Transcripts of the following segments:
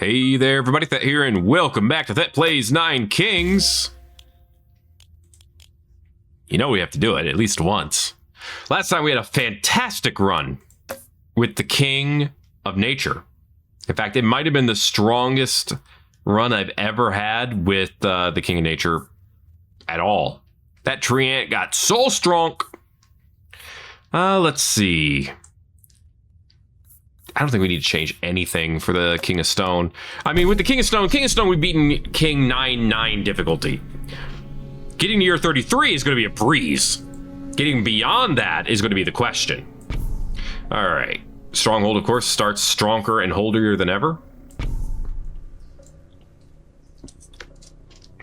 Hey there, everybody, Thet here, and welcome back to Thet Plays 9 Kings. You know we have to do it at least once. Last time we had a fantastic run with the King of Nature. In fact, it might have been the strongest run I've ever had with the King of Nature at all. That tree ant got so strong. Let's see. I don't think we need to change anything for the King of Stone. I mean, with the King of Stone, we've beaten King 9-9 difficulty. Getting to year 33 is going to be a breeze. Getting beyond that is going to be the question. All right. Stronghold, of course, starts stronger and holdier than ever.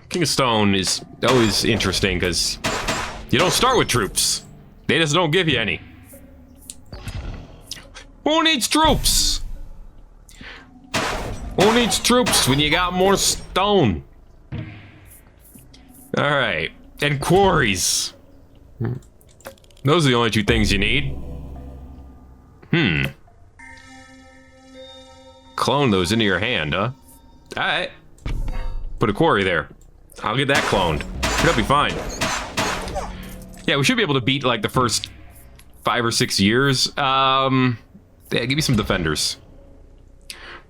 King of Stone is always interesting because you don't start with troops. They just don't give you any. Who needs troops? Who needs troops when you got more stone? Alright. And quarries. Those are the only two things you need. Clone those into your hand, huh? Alright. Put a quarry there. I'll get that cloned. That'll be fine. Yeah, we should be able to beat like the first 5 or 6 years. Yeah, give me some defenders.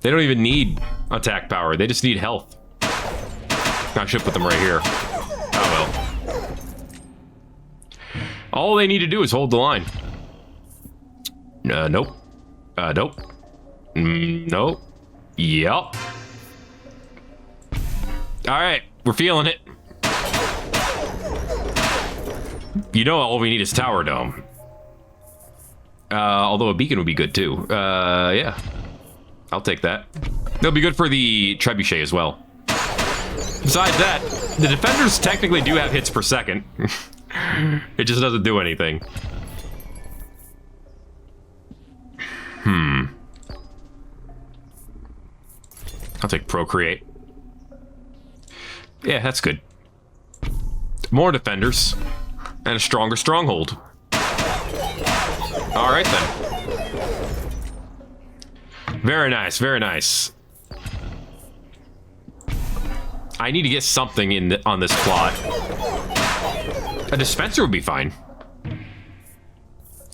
They don't even need attack power. They just need health. I should put them right here. Oh well. All they need to do is hold the line. Nope. Nope. Nope. Yep. Alright, we're feeling it. You know all we need is Tower Dome. Although a beacon would be good too. Yeah. I'll take that. They'll be good for the trebuchet as well. Besides that, the defenders technically do have hits per second. It just doesn't do anything. I'll take Procreate. Yeah, that's good. More defenders. And a stronger stronghold. All right, then. Very nice, very nice. I need to get something in on this plot. A dispenser would be fine.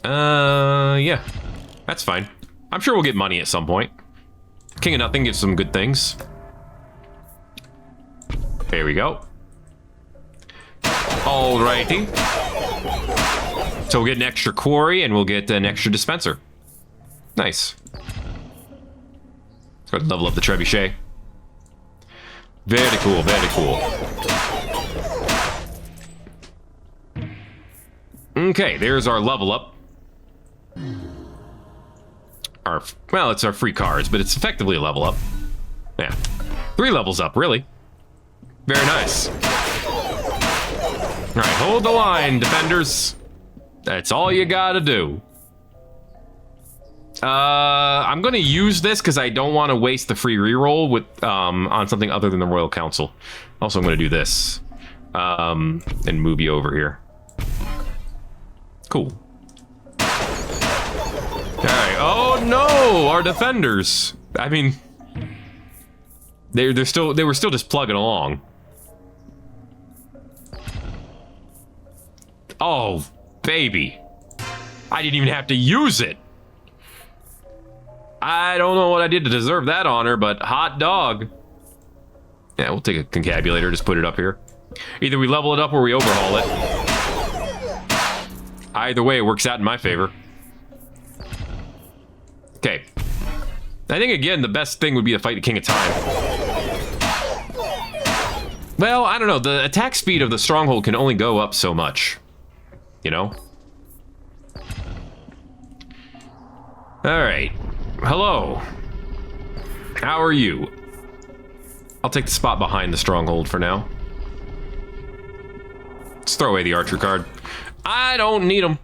Yeah. That's fine. I'm sure we'll get money at some point. King of Nothing gives some good things. There we go. Alrighty. So we'll get an extra quarry and we'll get an extra dispenser. Nice. Let's go level up the trebuchet. Very cool, very cool. Okay, there's our level up. Well, it's our free cards, but it's effectively a level up. Yeah. 3 levels up, really. Very nice. All right, hold the line, defenders. That's all you gotta do. I'm gonna use this because I don't want to waste the free reroll with on something other than the Royal Council. Also, I'm gonna do this and move you over here. Cool. All right. Oh no, our defenders. I mean, they were still just plugging along. Oh, baby. I didn't even have to use it. I don't know what I did to deserve that honor, but hot dog. Yeah, we'll take a concabulator, just put it up here. Either we level it up or we overhaul it. Either way, it works out in my favor. Okay. I think, again, the best thing would be to fight the King of Time. Well, I don't know. The attack speed of the stronghold can only go up so much. You know? Alright. Hello. How are you? I'll take the spot behind the stronghold for now. Let's throw away the archer card. I don't need them.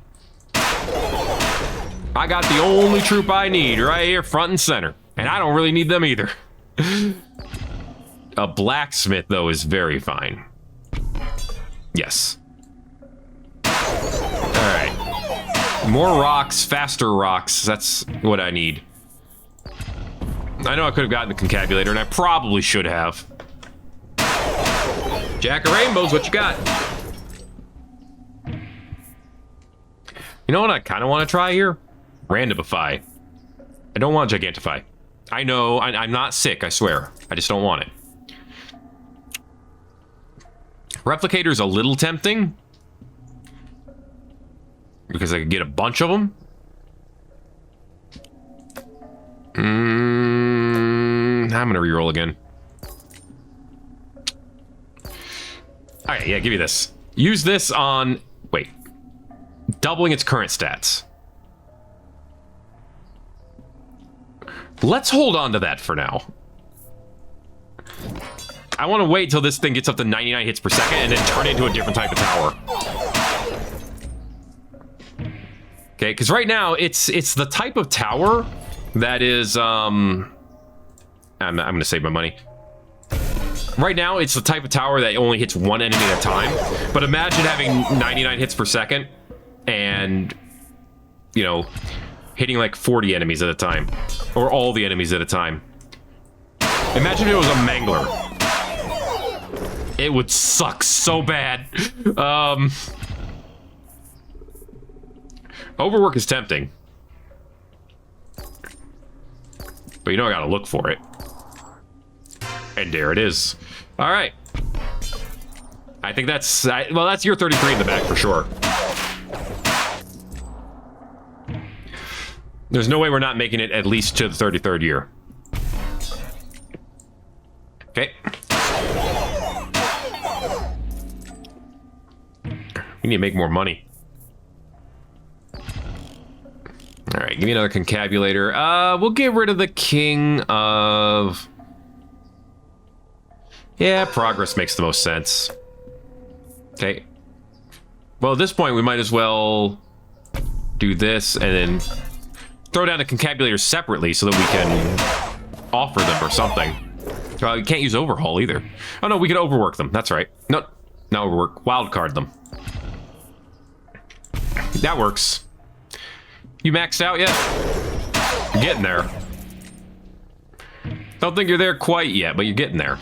I got the only troop I need right here front and center. And I don't really need them either. A blacksmith, though, is very fine. Yes. Alright. More rocks, faster rocks. That's what I need. I know I could have gotten the concabulator, and I probably should have. Jack of Rainbows, what you got? You know what I kind of want to try here? Randomify. I don't want Gigantify. I know, I'm not sick, I swear. I just don't want it. Replicator's a little tempting. Because I could get a bunch of them. I'm gonna reroll again. Alright, yeah, give you this. Use this on... Wait. Doubling its current stats. Let's hold on to that for now. I want to wait till this thing gets up to 99 hits per second and then turn it into a different type of tower. Okay, because right now it's the type of tower that is I'm gonna save my money. Right now it's the type of tower that only hits one enemy at a time. But imagine having 99 hits per second and, you know, hitting like 40 enemies at a time, or all the enemies at a time. Imagine if it was a mangler. It would suck so bad. Overwork is tempting. But you know I gotta look for it. And there it is. All right. I think that's... well, that's year 33 in the back for sure. There's no way we're not making it at least to the 33rd year. Okay. We need to make more money. All right, give me another concabulator. We'll get rid of the king of... Yeah, progress makes the most sense. Okay. Well, at this point, we might as well do this and then throw down the concabulators separately so that we can offer them or something. You can't use overhaul either. Oh no, we could overwork them. That's right. No, not overwork. Wildcard them. That works. You maxed out yet? You're getting there. Don't think you're there quite yet, but you're getting there.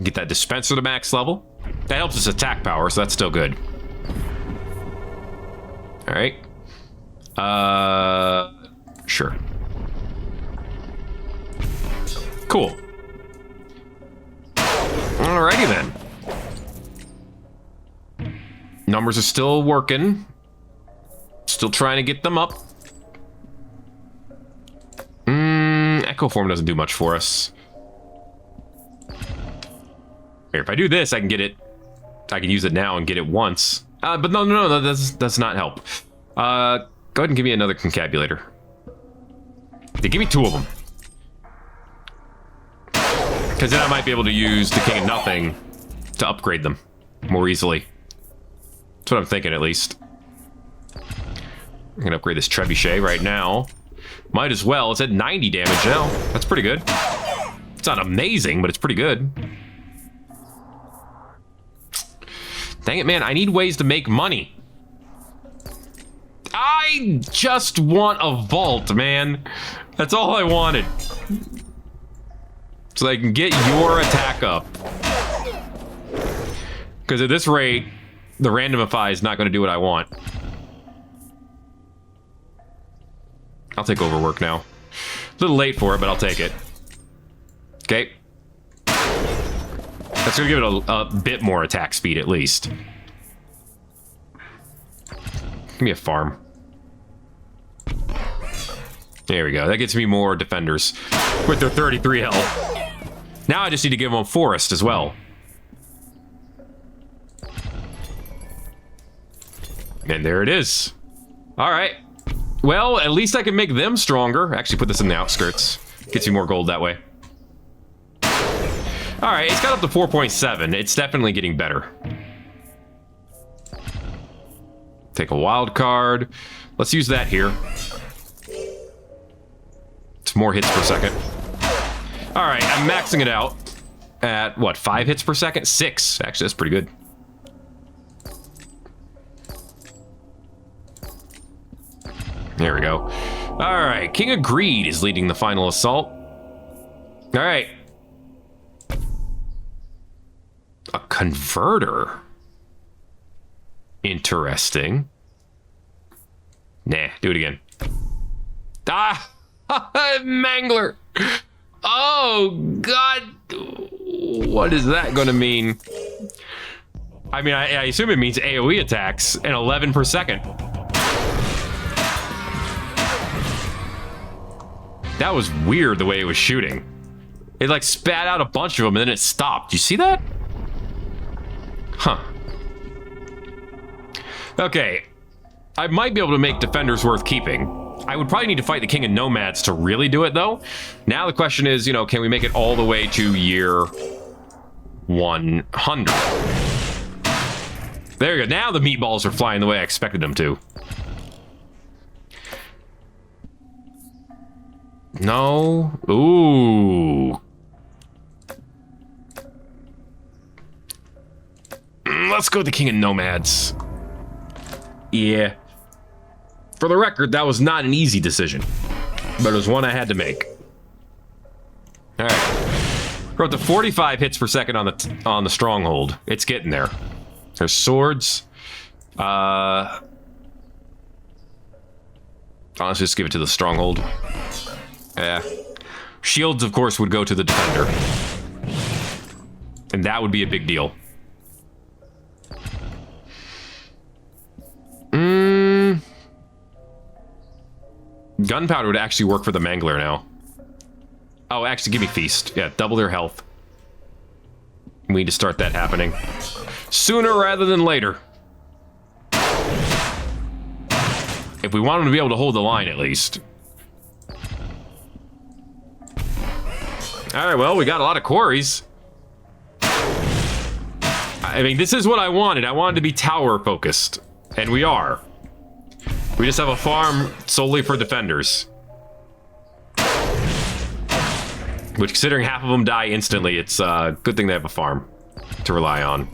Get that dispenser to max level. That helps us attack power, so that's still good. All right. Sure. Cool. Alrighty then. Numbers are still working. Still trying to get them up. Echo form doesn't do much for us. Here, if I do this, I can get it. I can use it now and get it once. But no, that does not help. Go ahead and give me another concabulator. Yeah, give me two of them. Because then I might be able to use the King of Nothing to upgrade them more easily. That's what I'm thinking, at least. I'm going to upgrade this Trebuchet right now. Might as well. It's at 90 damage now. That's pretty good. It's not amazing, but it's pretty good. Dang it, man. I need ways to make money. I just want a vault, man. That's all I wanted. So I can get your attack up. Because at this rate, the randomify is not going to do what I want. I'll take overwork now. A little late for it, but I'll take it. Okay. That's going to give it a bit more attack speed, at least. Give me a farm. There we go. That gets me more defenders with their 33 health. Now I just need to give them a forest as well. And there it is. All right. Well, at least I can make them stronger. Actually, put this in the outskirts. Gets you more gold that way. All right, it's got up to 4.7. It's definitely getting better. Take a wild card. Let's use that here. It's more hits per second. All right, I'm maxing it out at, what, 5 hits per second? 6. Actually, that's pretty good. There we go. All right, King of Greed is leading the final assault. All right. A converter. Interesting. Nah, do it again. Ah! Mangler! Oh, God. What is that going to mean? I mean, I assume it means AoE attacks and 11 per second. That was weird the way it was shooting. It like spat out a bunch of them and then it stopped. You see that? Huh. Okay. I might be able to make defenders worth keeping. I would probably need to fight the King of Nomads to really do it, though. Now the question is, you know, can we make it all the way to year 100? There you go. Now the meatballs are flying the way I expected them to. No. Ooh. Let's go with the King of Nomads. Yeah. For the record, that was not an easy decision, but it was one I had to make. All right. We're up to 45 hits per second on the stronghold. It's getting there. There's swords. Let's just give it to the stronghold. Yeah. Shields, of course, would go to the defender. And that would be a big deal. Gunpowder would actually work for the Mangler now. Oh, actually, give me Feast. Yeah, double their health. We need to start that happening sooner rather than later. If we want them to be able to hold the line, at least. All right, well, we got a lot of quarries. I mean, this is what I wanted. I wanted to be tower focused, and we are. We just have a farm solely for defenders. Which, considering half of them die instantly, it's a good thing they have a farm to rely on.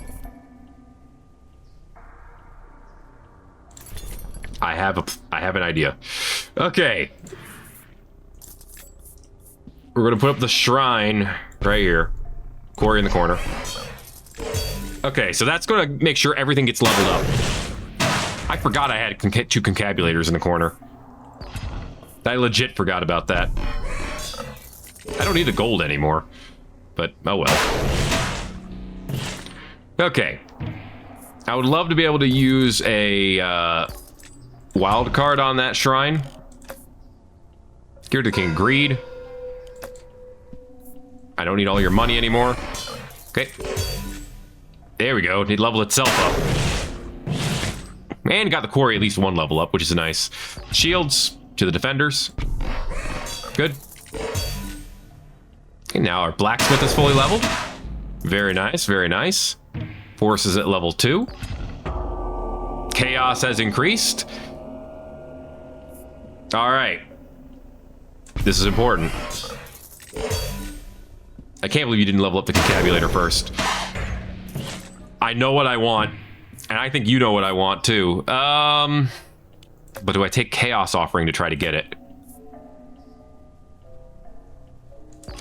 I have an idea. Okay. We're gonna put up the shrine right here. Quarry in the corner. Okay, so that's gonna make sure everything gets leveled up. I forgot I had two concabulators in the corner. I legit forgot about that. I don't need the gold anymore, but oh well. Okay. I would love to be able to use a wild card on that shrine. Give it to King Greed. I don't need all your money anymore. Okay. There we go. It leveled itself up. And got the quarry at least one level up, which is nice. Shields to the defenders. Good. Okay, now our blacksmith is fully leveled. Very nice, very nice. Force is at level 2. Chaos has increased. All right. This is important. I can't believe you didn't level up the concabulator first. I know what I want. And I think you know what I want, too. But do I take Chaos Offering to try to get it?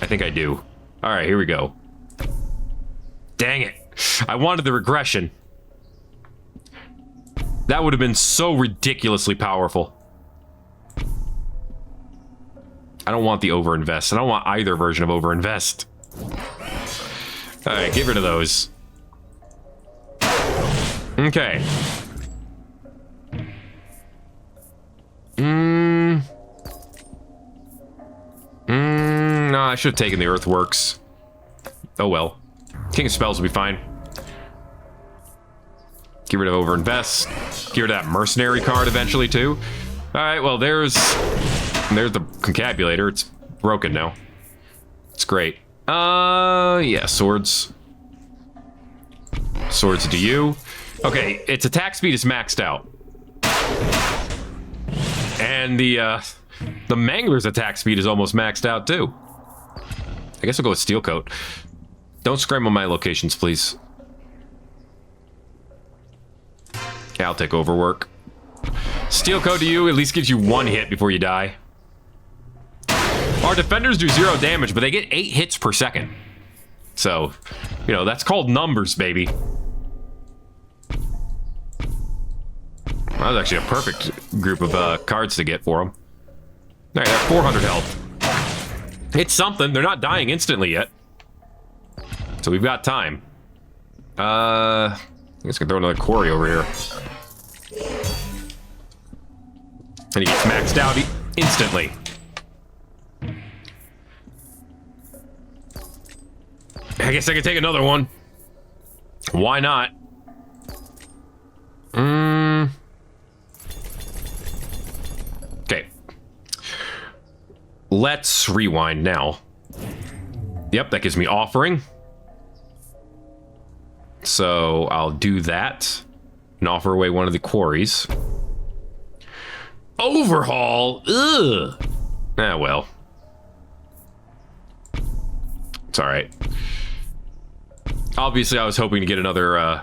I think I do. All right, here we go. Dang it. I wanted the regression. That would have been so ridiculously powerful. I don't want the overinvest. I don't want either version of overinvest. All right, get rid of those. Okay. No, I should have taken the Earthworks. Oh well. King of Spells will be fine. Get rid of overinvest. Get rid of that mercenary card eventually too. Alright, well there's the concabulator. It's broken now. It's great. Yeah, swords. Swords to you. Okay, its attack speed is maxed out. And the Mangler's attack speed is almost maxed out too. I guess we'll go with Steel Coat. Don't scramble my locations, please. Yeah, I'll take Overwork. Steel Coat to you at least gives you one hit before you die. Our defenders do 0 damage, but they get 8 hits per second. So, you know, that's called numbers, baby. That was actually a perfect group of cards to get for them. All right, they're 400 health. It's something. They're not dying instantly yet. So we've got time. I guess I can throw another quarry over here. And he gets maxed out instantly. I guess I can take another one. Why not? Okay. Let's rewind now. Yep, that gives me offering. So I'll do that and offer away one of the quarries. Overhaul? Ugh. Ah, well. It's all right. Obviously, I was hoping to get another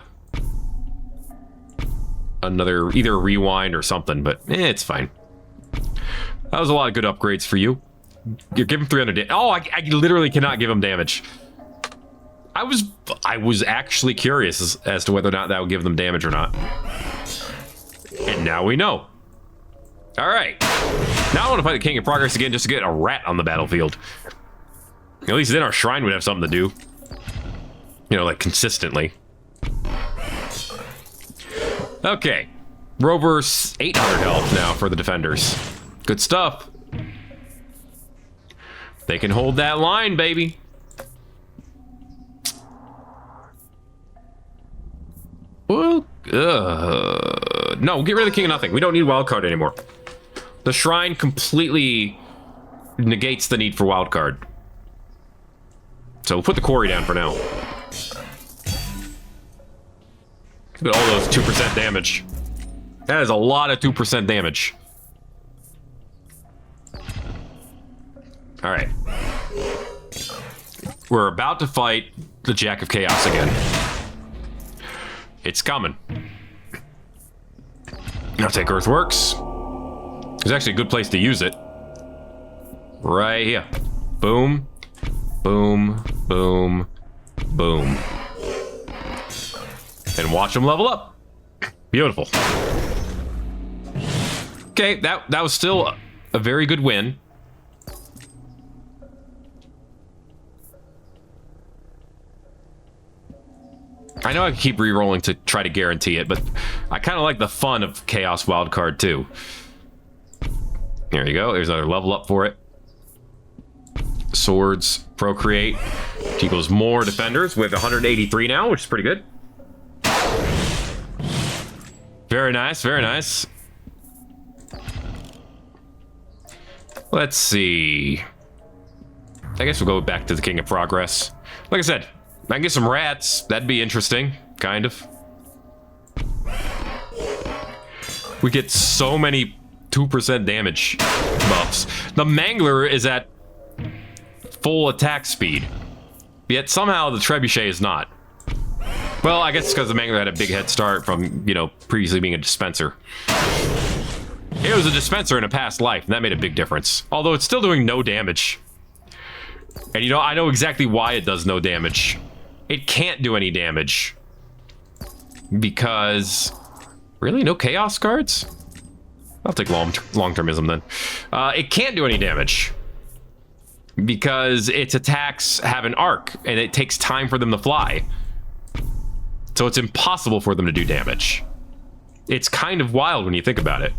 either rewind or something, but it's fine. That was a lot of good upgrades for you. You're giving 300 damage. Oh, I literally cannot give him damage. I was actually curious as to whether or not that would give them damage or not. And now we know. All right. Now I want to fight the King of Progress again just to get a rat on the battlefield. At least then our shrine would have something to do. You know, like consistently. Okay. Rover's 800 health now for the defenders. Good stuff. They can hold that line, baby. Well, no, get rid of the King of Nothing. We don't need wildcard anymore. The shrine completely negates the need for wildcard. So we'll put the quarry down for now. Look at all those 2% damage. That is a lot of 2% damage. All right. We're about to fight the Jack of Chaos again. It's coming. I'll take Earthworks. It's actually a good place to use it. Right here. Boom. Boom. Boom. Boom. And watch them level up. Beautiful. Okay, that was still a very good win. I know I can keep re-rolling to try to guarantee it, but I kind of like the fun of Chaos Wildcard too. There you go. There's another level up for it. Swords, Procreate. Which equals more defenders with 183 now, which is pretty good. Very nice, very nice. Let's see. I guess we'll go back to the King of Progress. Like I said, I can get some rats. That'd be interesting, kind of. We get so many 2% damage buffs. The Mangler is at full attack speed, yet somehow the Trebuchet is not. Well, I guess it's because the Mangler had a big head start from, you know, previously being a dispenser. It was a dispenser in a past life, and that made a big difference. Although it's still doing no damage. And you know, I know exactly why it does no damage. It can't do any damage. Because... Really? No Chaos cards? I'll take long-termism then. It can't do any damage. Because its attacks have an arc, and it takes time for them to fly. So it's impossible for them to do damage. It's kind of wild when you think about it.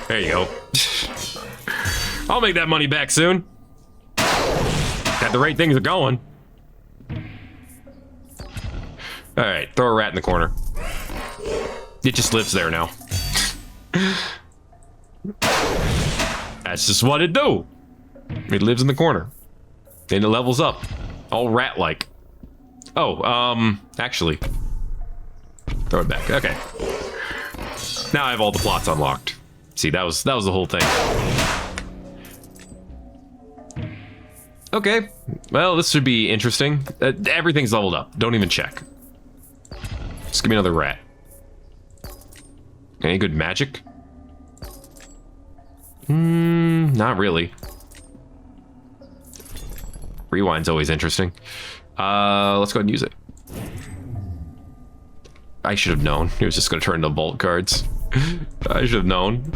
There you go. I'll make that money back soon. At the rate things are going. Alright, throw a rat in the corner. It just lives there now. That's just what it do. It lives in the corner. And it levels up. All rat-like. Oh, actually. Throw it back. Okay. Now I have all the plots unlocked. See, that was the whole thing. Okay. Well, this should be interesting. Everything's leveled up. Don't even check. Just give me another rat. Any good magic? Not really. Rewind's always interesting. Let's go ahead and use it. I should have known. He was just going to turn into vault cards. I should have known.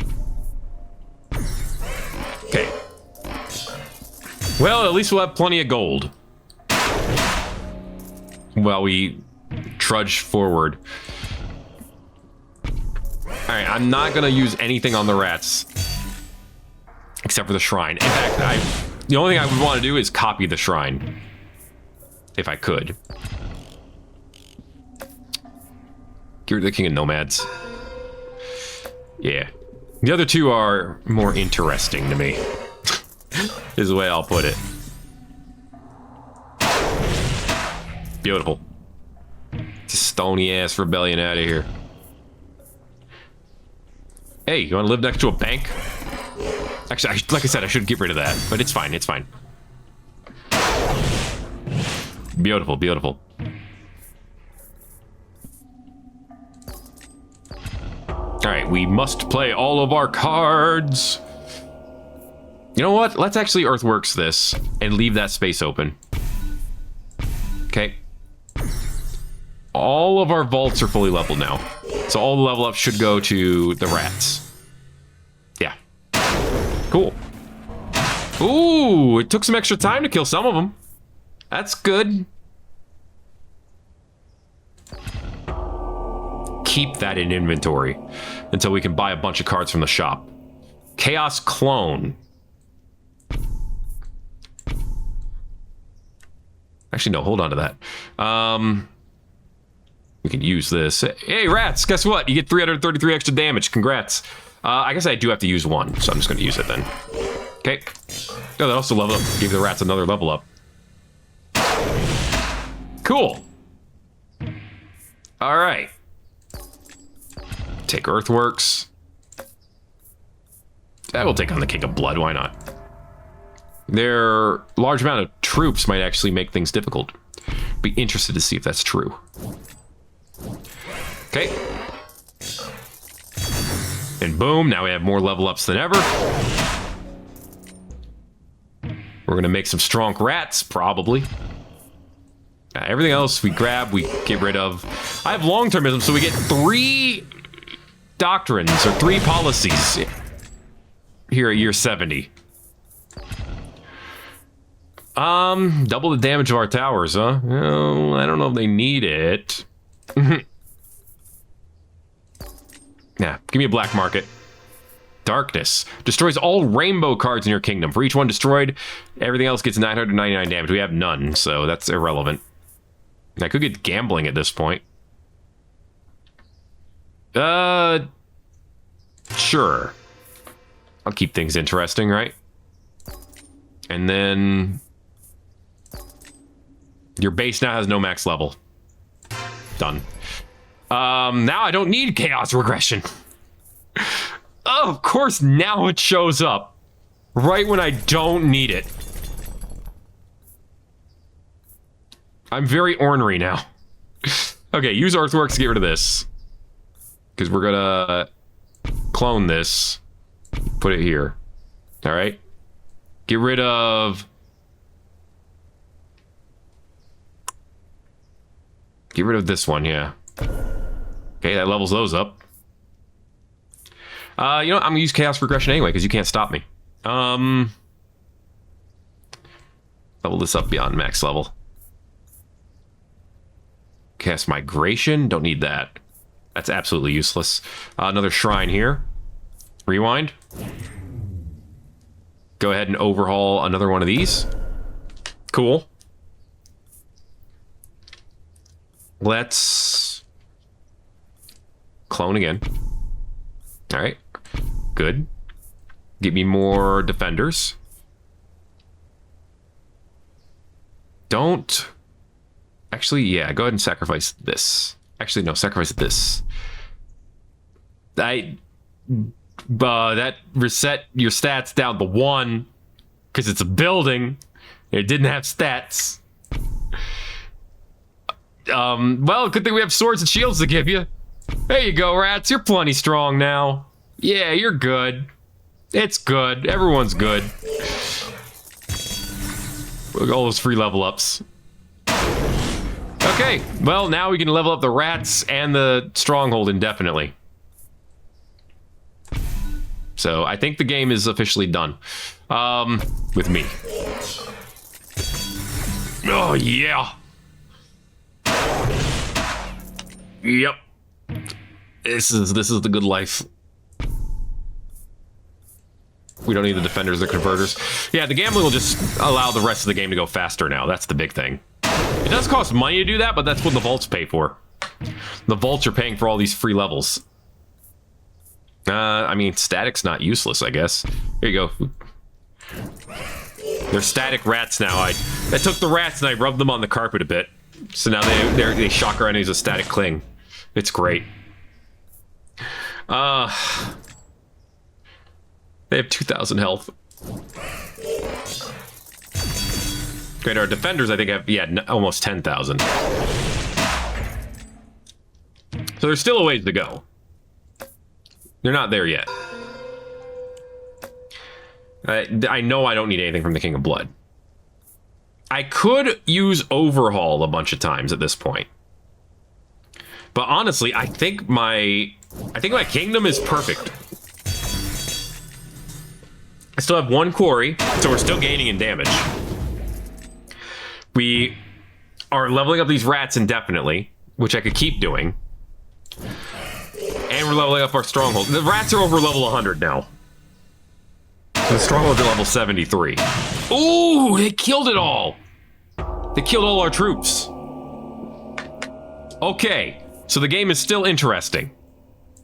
Okay. Well, at least we'll have plenty of gold. While we trudge forward. Alright, I'm not going to use anything on the rats. Except for the shrine. In fact, the only thing I would want to do is copy the shrine. If I could. Get rid of the King of Nomads. Yeah. The other two are more interesting to me. Is the way I'll put it. Beautiful. Stony ass rebellion out of here. Hey, you want to live next to a bank? Actually, like I said, I should get rid of that, but it's fine, it's fine. Beautiful, beautiful. Alright, we must play all of our cards. You know what? Let's actually Earthworks this and leave that space open. Okay. All of our vaults are fully leveled now. So all the level ups should go to the rats. Yeah. Cool. Ooh, it took some extra time to kill some of them. That's good. Keep that in inventory until we can buy a bunch of cards from the shop. Chaos Clone. Actually, no, hold on to that. We can use this. Hey, rats, guess what? You get 333 extra damage. Congrats. I guess I do have to use one, so I'm just going to use it then. Okay. Oh, that also level up. Gave the rats another level up. Cool. All right. Take Earthworks. I will take on the King of Blood. Why not? Their large amount of troops might actually make things difficult. Be interested to see if that's true. Okay. And boom, now we have more level ups than ever. We're gonna make some strong rats, probably. Everything else we grab, we get rid of. I have long-termism, so we get 3 doctrines or 3 policies here at year 70. Double the damage of our towers, huh? Well, I don't know if they need it. Yeah, give me a black market. Darkness. Destroys all rainbow cards in your kingdom. For each one destroyed, everything else gets 999 damage. We have none, so that's irrelevant. I could get gambling at this point. Sure. I'll keep things interesting, right? And then... your base now has no max level. Done. Now I don't need Chaos Regression. Oh, of course, now it shows up. Right when I don't need it. I'm very ornery now. Okay, use Earthworks to get rid of this. Because we're gonna clone this. Put it here. Alright. Get rid of... get rid of this one, yeah. Okay, that levels those up. You know what? I'm gonna use Chaos Regression anyway, because you can't stop me. Level this up beyond max level. Cast Migration, don't need that. That's absolutely useless. Another shrine here. Rewind. Go ahead and overhaul another one of these. Cool. Let's clone again. All right, good. Get me more defenders. Don't... actually, yeah, go ahead and sacrifice this. Actually, no, sacrifice this. That reset your stats down to 1 because it's a building. It didn't have stats. Well, good thing we have swords and shields to give you. There you go, rats. You're plenty strong now. Yeah, you're good. It's good. Everyone's good. Look at all those free level ups. Okay, well, now we can level up the rats and the stronghold indefinitely. So I think the game is officially done. With me. Oh, yeah. Yep. This is the good life. We don't need the defenders or converters. Yeah, the gambling will just allow the rest of the game to go faster now. That's the big thing. It does cost money to do that, but that's what the vaults pay for. The vaults are paying for all these free levels. I mean, static's not useless, I guess. Here you go. They're static rats now. I took the rats and I rubbed them on the carpet a bit. So now they shock our enemies with static cling. It's great. They have 2,000 health. Great, our defenders, I think, have, yeah, almost 10,000. So there's still a ways to go. They're not there yet. I know I don't need anything from the King of Blood. I could use Overhaul a bunch of times at this point. But honestly, I think my kingdom is perfect. I still have one quarry, so we're still gaining in damage. We are leveling up these rats indefinitely, which I could keep doing. And we're leveling up our stronghold. The rats are over level 100 now. The strongholds are level 73. Ooh, they killed it all. They killed all our troops. Okay, so the game is still interesting.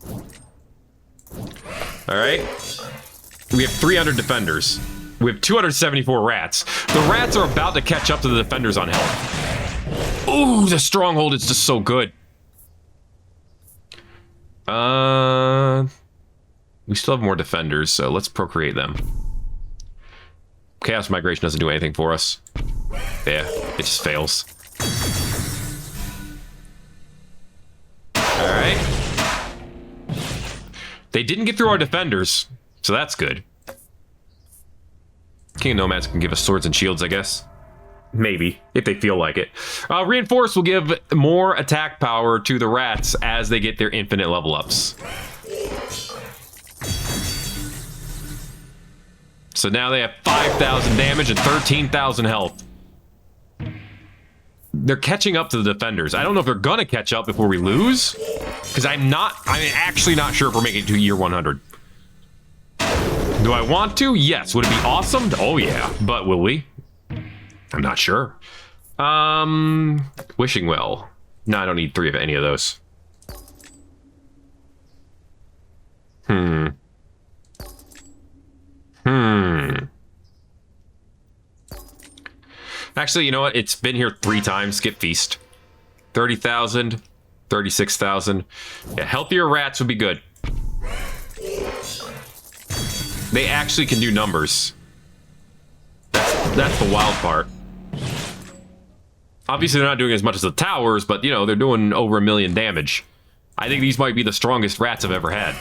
All right. We have 300 defenders. We have 274 rats. The rats are about to catch up to the defenders on health. Ooh, the stronghold is just so good. We still have more defenders, so let's procreate them. Chaos Migration doesn't do anything for us. Yeah, it just fails. Alright. They didn't get through our defenders, so that's good. King of Nomads can give us swords and shields, I guess. Maybe, if they feel like it. Reinforce will give more attack power to the rats as they get their infinite level ups. So now they have 5,000 damage and 13,000 health. They're catching up to the defenders. I don't know if they're gonna catch up before we lose, because I'm actually not sure if we're making it to year 100. Do I want to? Yes. Would it be awesome? Oh yeah. But will we? I'm not sure. Wishing Well. No, I don't need 3 of any of those. Actually, you know what? It's been here 3 times. Skip Feast. 30,000, 36,000. Yeah, healthier rats would be good. They actually can do numbers. That's the wild part. Obviously, they're not doing as much as the towers, but, you know, they're doing over 1 million damage. I think these might be the strongest rats I've ever had.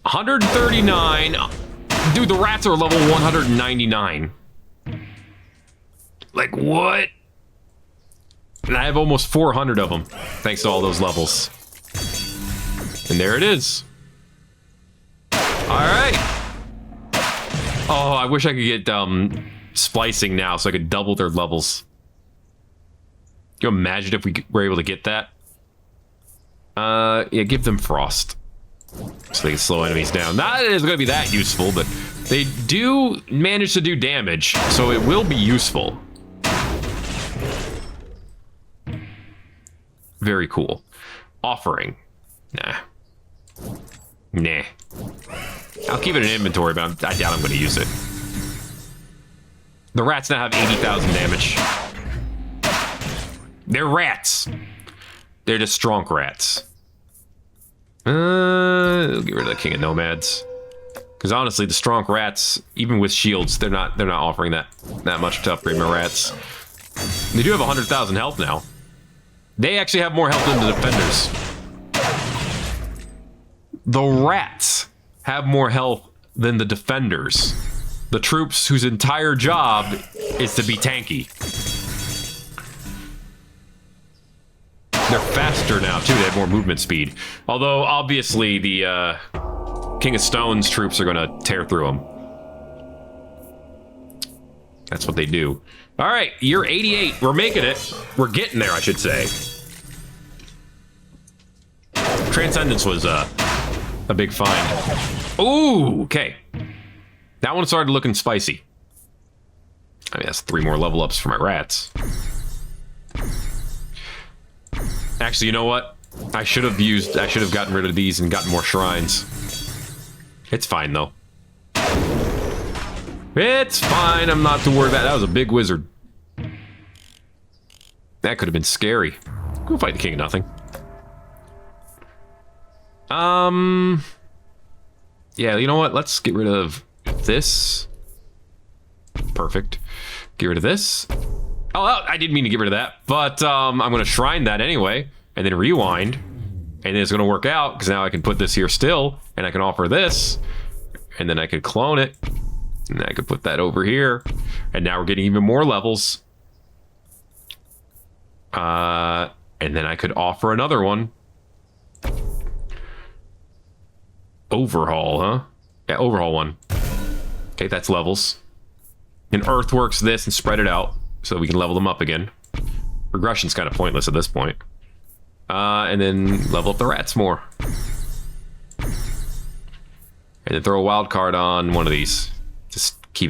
139. Dude, the rats are level 199. Like, what? And I have almost 400 of them, thanks to all those levels. And there it is. All right. Oh, I wish I could get splicing now so I could double their levels. Can you imagine if we were able to get that? Yeah, give them frost. So they can slow enemies down. Not that it's going to be that useful, but they do manage to do damage, so it will be useful. Very cool. Offering. Nah. Nah. I'll keep it in inventory, but I doubt I'm going to use it. The rats now have 80,000 damage. They're rats. They're just strong rats. Get rid of the King of Nomads. Because honestly, the strong rats, even with shields, they're not offering that much to upgrade my rats. They do have 100,000 health now. They actually have more health than the defenders. The rats have more health than the defenders. The troops whose entire job is to be tanky. They're faster now, too. They have more movement speed. Although, obviously, the King of Stone's troops are going to tear through them. That's what they do. All right, year 88. We're making it. We're getting there, I should say. Transcendence was a big find. Ooh, okay. That one started looking spicy. I mean, that's 3 more level ups for my rats. Actually, you know what? I should have gotten rid of these and gotten more shrines. It's fine, though. It's fine. I'm not too worried about it. That was a big wizard. That could have been scary. Go fight the King of Nothing. Yeah, you know what? Let's get rid of this. Perfect. Get rid of this. Oh, I didn't mean to get rid of that, but I'm going to shrine that anyway, and then rewind, and then it's going to work out, because now I can put this here still, and I can offer this, and then I could clone it, and I could put that over here, and now we're getting even more levels. And then I could offer another one. Overhaul, huh? Yeah, overhaul one. Okay, that's levels. And Earthworks this and spread it out so we can level them up again. Regression's kind of pointless at this point. And then level up the rats more. And then throw a wild card on one of these. Just keep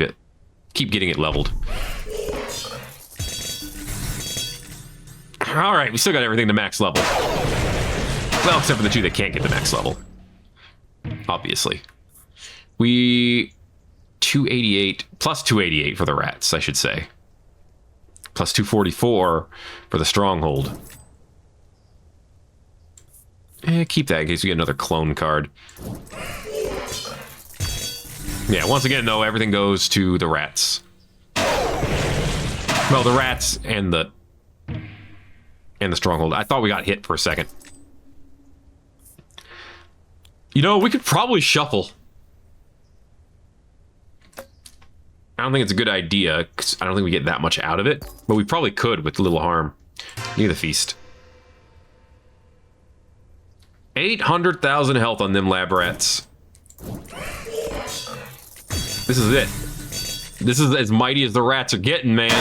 getting it leveled. All right, we still got everything to max level. Well, except for the 2 that can't get to max level. Obviously. 288, plus 288 for the rats, I should say. Plus 244 for the stronghold. Keep that in case we get another clone card. Yeah, once again, though, everything goes to the rats. Well, the rats and the stronghold. I thought we got hit for a second. You know, we could probably shuffle. I don't think it's a good idea, because I don't think we get that much out of it. But we probably could with little harm. Near the feast. 800,000 health on them lab rats. This is it. This is as mighty as the rats are getting, man.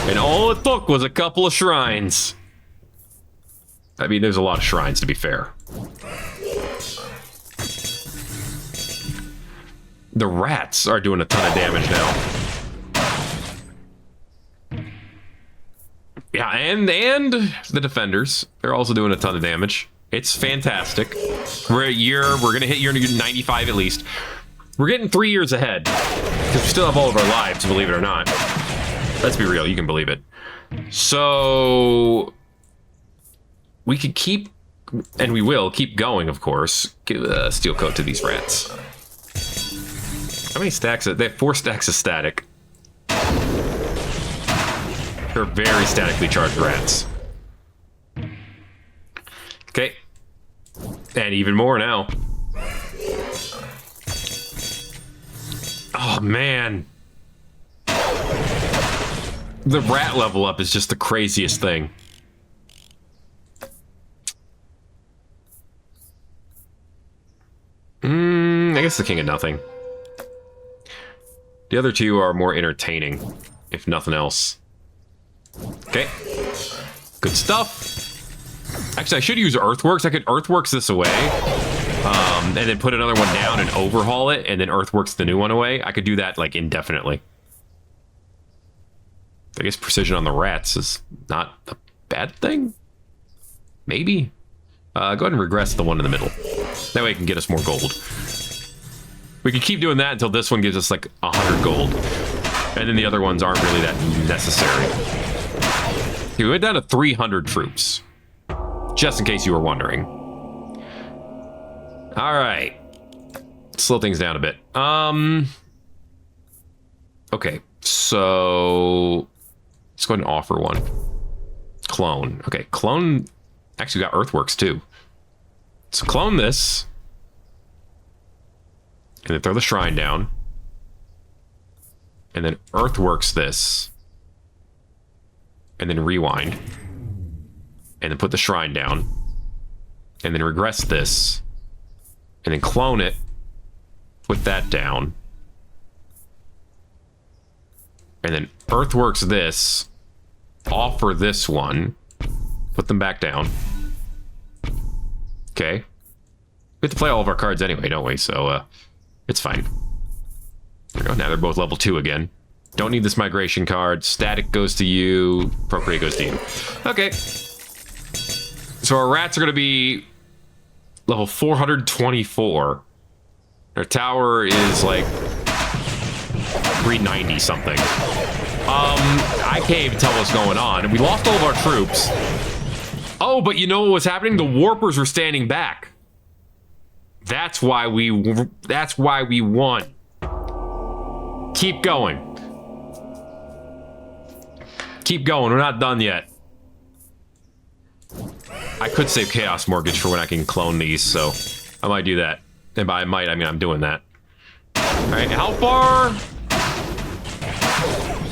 And all it took was a couple of shrines. I mean, there's a lot of shrines, to be fair. The rats are doing a ton of damage now. Yeah, and the defenders, they're also doing a ton of damage. It's fantastic. We're gonna hit year 95 at least. We're getting 3 years ahead, because we still have all of our lives, believe it or not. Let's be real, you can believe it. So we could keep, and we will keep going, of course. Give a steel coat to these rats. How many stacks? They have 4 stacks of static. They're very statically charged rats. Okay. And even more now. Oh, man. The rat level up is just the craziest thing. I guess the King of Nothing. The other 2 are more entertaining, if nothing else. Okay. Good stuff. Actually, I should use Earthworks. I could Earthworks this away, and then put another one down and overhaul it, and then Earthworks the new one away. I could do that, like, indefinitely. I guess precision on the rats is not a bad thing? Maybe? Go ahead and regress the one in the middle. That way it can get us more gold. We can keep doing that until this one gives us like 100 gold. And then the other ones aren't really that necessary. Okay, we went down to 300 troops. Just in case you were wondering. All right. Slow things down a bit. Okay, so let's go ahead and offer one. Clone. Okay, clone actually got earthworks too. So clone this. And then throw the shrine down. And then earthworks this. And then rewind. And then put the shrine down. And then regress this. And then clone it. Put that down. And then earthworks this. Offer this one. Put them back down. Okay. We have to play all of our cards anyway, don't we? So, it's fine. There we go. Now they're both level 2 again. Don't need this migration card. Static goes to you. Procreate goes to you. Okay. So our rats are going to be level 424. Our tower is like 390 something. I can't even tell what's going on. We lost all of our troops. Oh, but you know what was happening? The warpers were standing back. That's why we won. Keep going. Keep going. We're not done yet. I could save Chaos Mortgage for when I can clone these, so I might do that. And by I might, I mean I'm doing that. All right, how far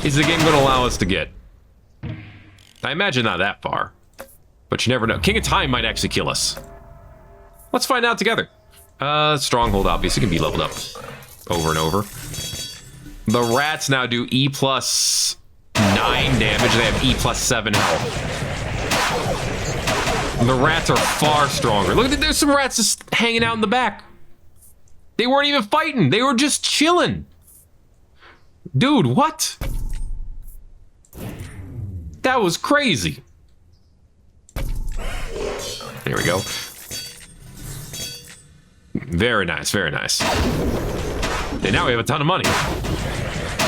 is the game going to allow us to get? I imagine not that far, but you never know. King of Time might actually kill us. Let's find out together. Stronghold obviously can be leveled up over and over. The rats now do E plus 9 damage. They have E plus 7 health. The rats are far stronger. Look, there's some rats just hanging out in the back. They weren't even fighting. They were just chilling. Dude, what? That was crazy. There we go. Very nice, very nice. And now we have a ton of money.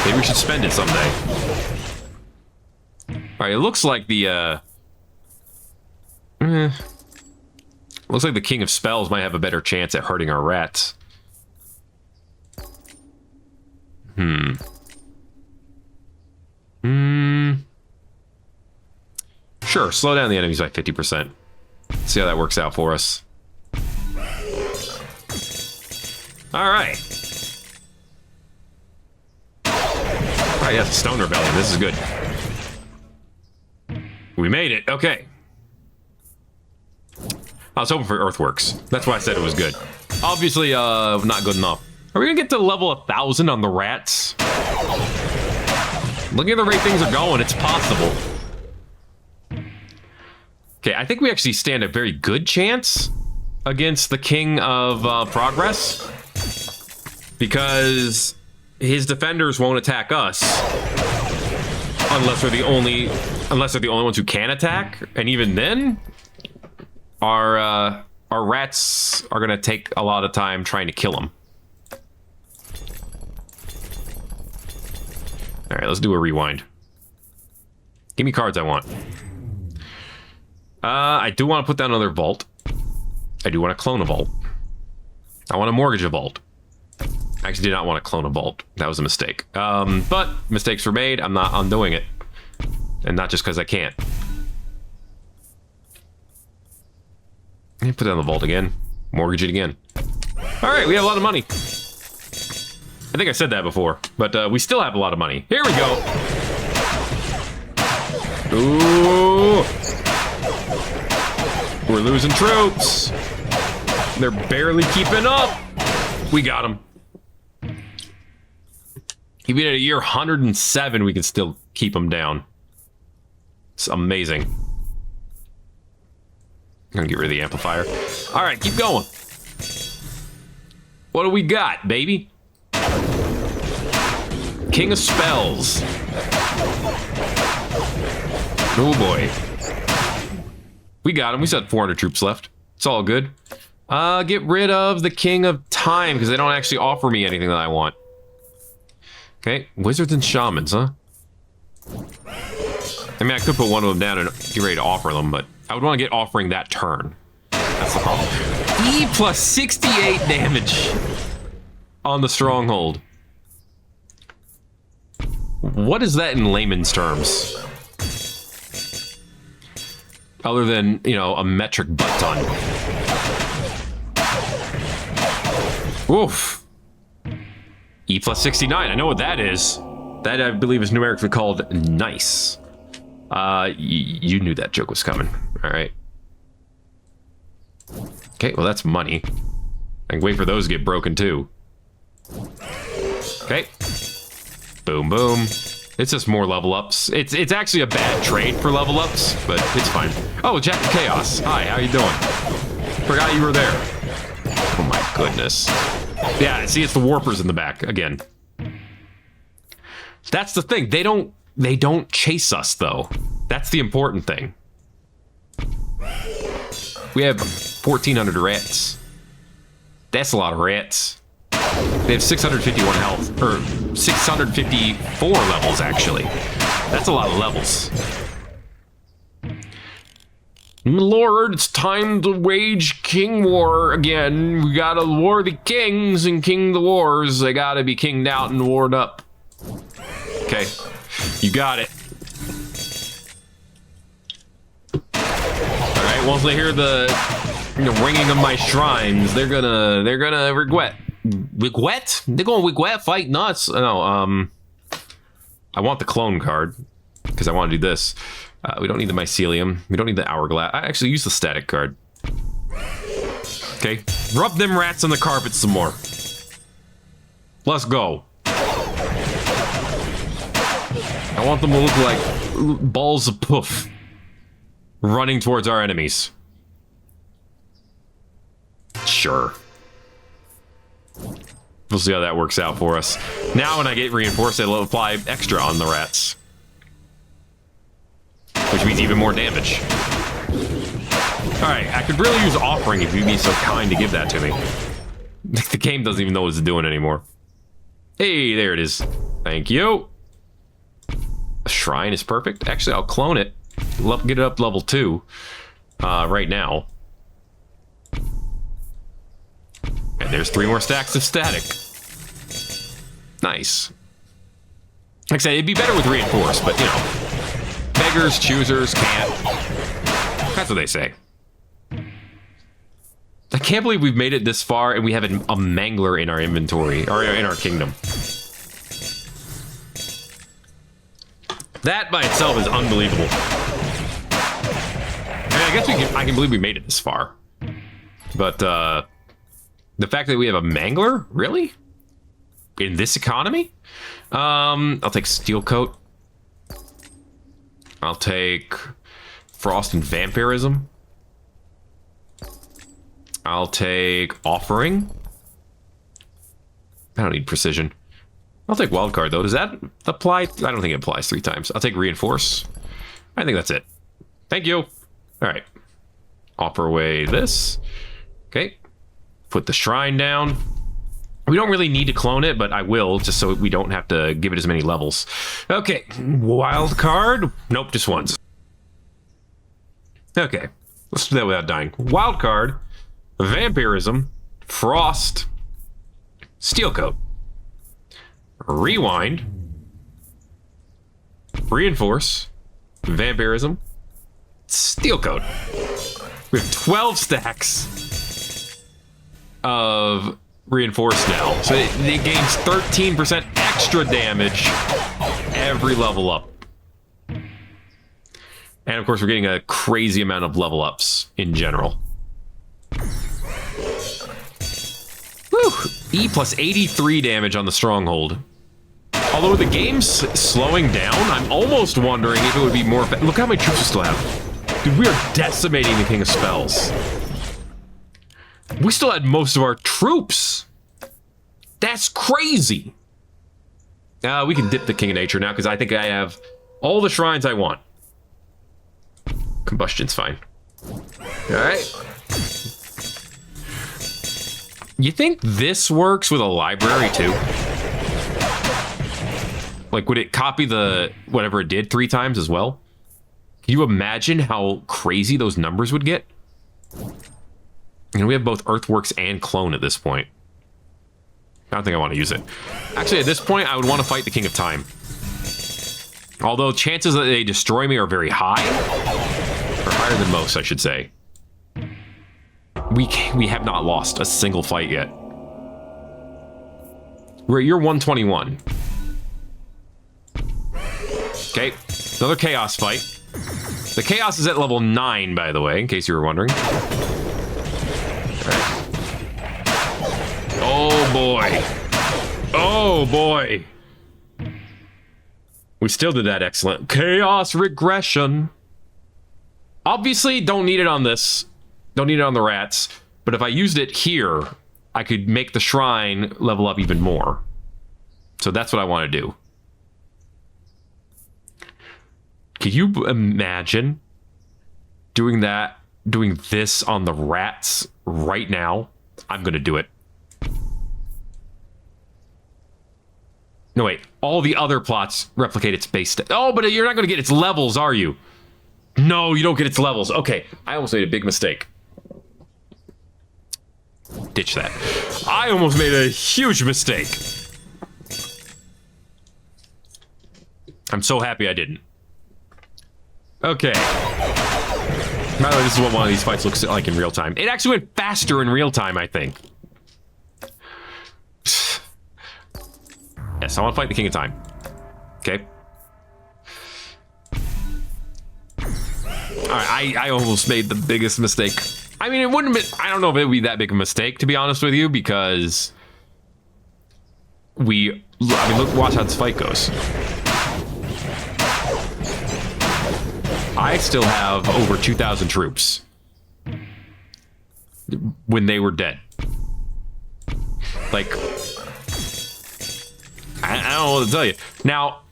Maybe we should spend it someday. All right, it looks like the looks like the King of Spells might have a better chance at hurting our rats. Sure, slow down the enemies by 50%. See how that works out for us. All right. All right, yes, Stone Rebellion. This is good. We made it. Okay. I was hoping for Earthworks. That's why I said it was good. Obviously, not good enough. Are we gonna get to level 1,000 on the rats? Looking at the rate things are going, it's possible. Okay, I think we actually stand a very good chance against the King of Progress, because his defenders won't attack us unless they're the only ones who can attack, and even then, our rats are gonna take a lot of time trying to kill him. All right, let's do a rewind. Give me cards I want. I do want to put down another vault. I do want to clone a vault. I want to mortgage a vault. I actually did not want to clone a vault. That was a mistake. But mistakes were made. I'm not undoing it. And not just because I can't. Put down the vault again. Mortgage it again. All right, we have a lot of money. I think I said that before, but we still have a lot of money. Here we go. Ooh. We're losing troops. They're barely keeping up. We got them. Even at a year 107, we can still keep them down. It's amazing. I'm gonna get rid of the amplifier. All right, keep going. What do we got, baby? King of Spells. Oh boy. We got him. We still had 400 troops left. It's all good. Get rid of the King of Time, because they don't actually offer me anything that I want. Okay, Wizards and Shamans, huh? I mean, I could put one of them down and get ready to offer them, but I would want to get offering that turn. That's the problem. E plus 68 damage on the stronghold. What is that in layman's terms? Other than, you know, a metric butt ton. Oof. E plus 69. I know what that is. That, I believe, is numerically called nice. You knew that joke was coming. All right. Okay, well, that's money. I can wait for those to get broken, too. Okay. Boom, boom. It's just more level ups. It's actually a bad trade for level ups, but it's fine. Oh, Jack of Chaos. Hi, how you doing? Forgot you were there. Oh my goodness. Yeah, see, it's the warpers in the back again. That's the thing. They don't chase us though. That's the important thing. We have 1,400 rats. That's a lot of rats. They have 651 health, or 654 levels, actually. That's a lot of levels. Lord, it's time to wage king war again. We gotta war the kings and king the wars. They gotta be kinged out and warred up. Okay, you got it. All right, once they hear the ringing of my shrines, they're gonna regret. Regret? They're going to regret fighting us. No, I want the clone card because I want to do this. We don't need the mycelium. We don't need the hourglass. I actually use the static card. Okay, rub them rats on the carpet some more. Let's go. I want them to look like balls of poof running towards our enemies. Sure. We'll see how that works out for us. Now when I get reinforced, it'll apply extra on the rats. Which means even more damage. Alright, I could really use offering if you'd be so kind to give that to me. The game doesn't even know what it's doing anymore. Hey, there it is. Thank you. A shrine is perfect. Actually, I'll clone it. Get it up level 2 right now. And there's 3 more stacks of static. Nice. Like I said, it'd be better with reinforced, but you know, beggars, choosers can't. That's what they say. I can't believe we've made it this far and we have a mangler in our inventory, or in our kingdom. That by itself is unbelievable. I mean, I guess I can believe we made it this far. But, the fact that we have a mangler? Really? In this economy? I'll take steel coat. I'll take frost and vampirism. I'll take offering. I don't need precision. I'll take wildcard though. Does that apply? I don't think it applies 3 times. I'll take reinforce. I think that's it. Thank you. All right. Offer away this. Okay. Put the shrine down. We don't really need to clone it, but I will, just so we don't have to give it as many levels. Okay, wild card. Nope, just once. Okay, let's do that without dying. Wild card, vampirism, frost, steel coat, rewind, reinforce, vampirism, steel coat. We have 12 stacks of reinforced now, so it gains 13% extra damage every level up, and of course we're getting a crazy amount of level ups in general. Woo! E plus 83 damage on the stronghold. Although the game's slowing down, I'm almost wondering if it would be more. Look how many troops we still have. Dude, we are decimating the King of Spells. We still had most of our troops. That's crazy. We can dip the King of Nature now because I think I have all the shrines I want. Combustion's fine. All right. You think this works with a library too? Like, would it copy the whatever it did 3 times as well? Can you imagine how crazy those numbers would get? And we have both Earthworks and Clone at this point. I don't think I want to use it. Actually, at this point, I would want to fight the King of Time. Although chances that they destroy me are very high. Or higher than most, I should say. We have not lost a single fight yet. You're 121. Okay, another Chaos fight. The Chaos is at level 9, by the way, in case you were wondering. Alright. Oh boy. Oh boy. We still did that excellent. Chaos regression. Obviously, don't need it on this. Don't need it on the rats. But if I used it here, I could make the shrine level up even more. So that's what I want to do. Can you imagine doing that, doing this on the rats right now? I'm going to do it. No, wait. All the other plots replicate its base stat. Oh, but you're not going to get its levels, are you? No, you don't get its levels. Okay, I almost made a big mistake. Ditch that. I almost made a huge mistake. I'm so happy I didn't. Okay. By the way, this is what one of these fights looks like in real time. It actually went faster in real time, I think. Yes, I want to fight the King of Time. Okay. Alright, I almost made the biggest mistake. I mean, it wouldn't have been... I don't know if it would be that big a mistake, to be honest with you, because... I mean, look, watch how this fight goes. I still have over 2,000 troops. When they were dead. Like... I don't know what to tell you. Now,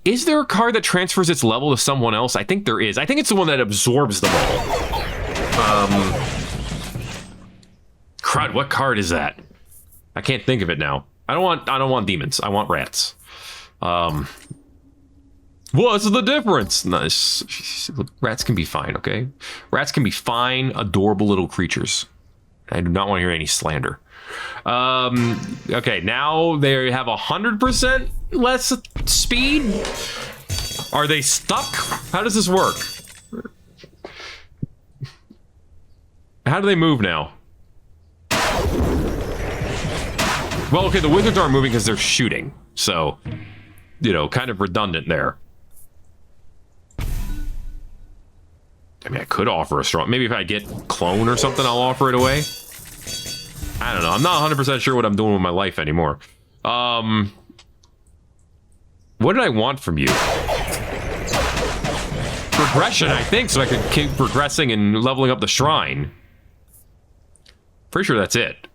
is there a card that transfers its level to someone else? I think there is. I think it's the one that absorbs them all. Crud, what card is that? I can't think of it now. I don't want demons. I want rats. What's the difference? No, rats can be fine, okay? Rats can be fine, adorable little creatures. I do not want to hear any slander. Okay, now they have 100% less speed? Are they stuck? How does this work? How do they move now? Well, okay, the wizards aren't moving because they're shooting. So, you know, kind of redundant there. I mean, I could offer a strong... Maybe if I get clone or something, I'll offer it away. I don't know. I'm not 100% sure what I'm doing with my life anymore. What did I want from you? Progression, I think, so I could keep progressing and leveling up the shrine. Pretty sure that's it.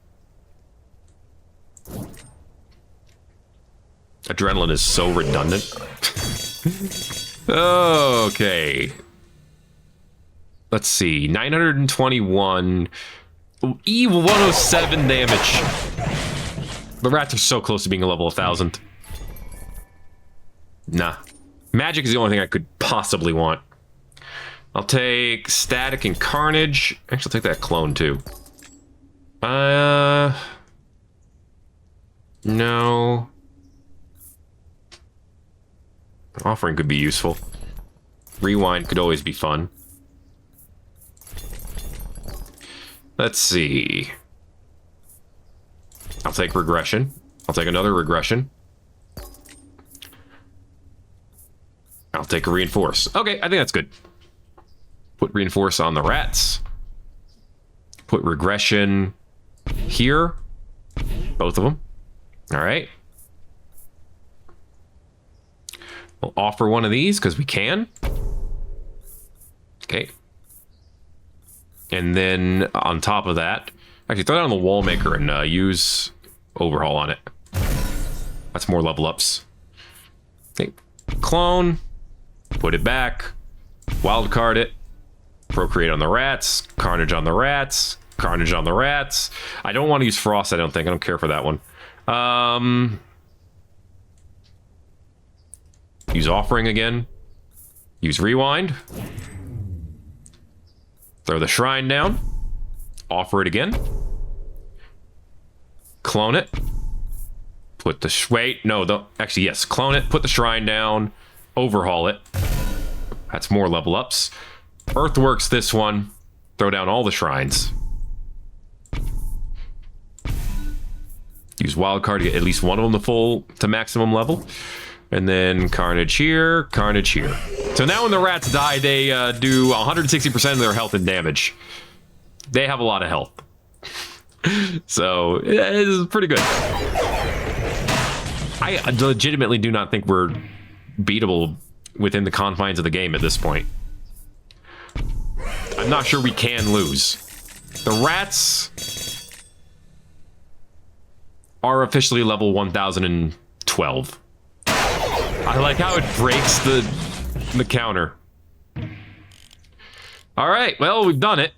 Adrenaline is so redundant. Okay. Let's see. 921... Evil 107 damage. The rats are so close to being a level 1,000. Nah. Magic is the only thing I could possibly want. I'll take Static and Carnage. Actually, I'll take that clone too. No. Offering could be useful. Rewind could always be fun. Let's see. I'll take regression. I'll take another regression. I'll take a reinforce. Okay, I think that's good. Put reinforce on the rats. Put regression here. Both of them. All right. We'll offer one of these because we can. Okay. And then on top of that, actually throw that on the wall maker and use overhaul on it. That's more level ups. Okay. Clone. Put it back. Wildcard it. Procreate on the rats. Carnage on the rats. Carnage on the rats. I don't want to use Frost, I don't think. I don't care for that one. Use Offering again. Use Rewind. Throw the shrine down. offer it again. Clone it. Put the... Wait, no, actually, yes. Clone it, put the shrine down, overhaul it. That's more level ups. Earthworks this one. Throw down all the shrines. Use wildcard to get at least one of them to maximum level. And then Carnage here, Carnage here. So now when the rats die, they do 160% of their health and damage. They have a lot of health. So it's pretty good. I legitimately do not think we're beatable within the confines of the game at this point. I'm not sure we can lose. The rats are officially level 1012. I like how it breaks the counter. All right, well, we've done it.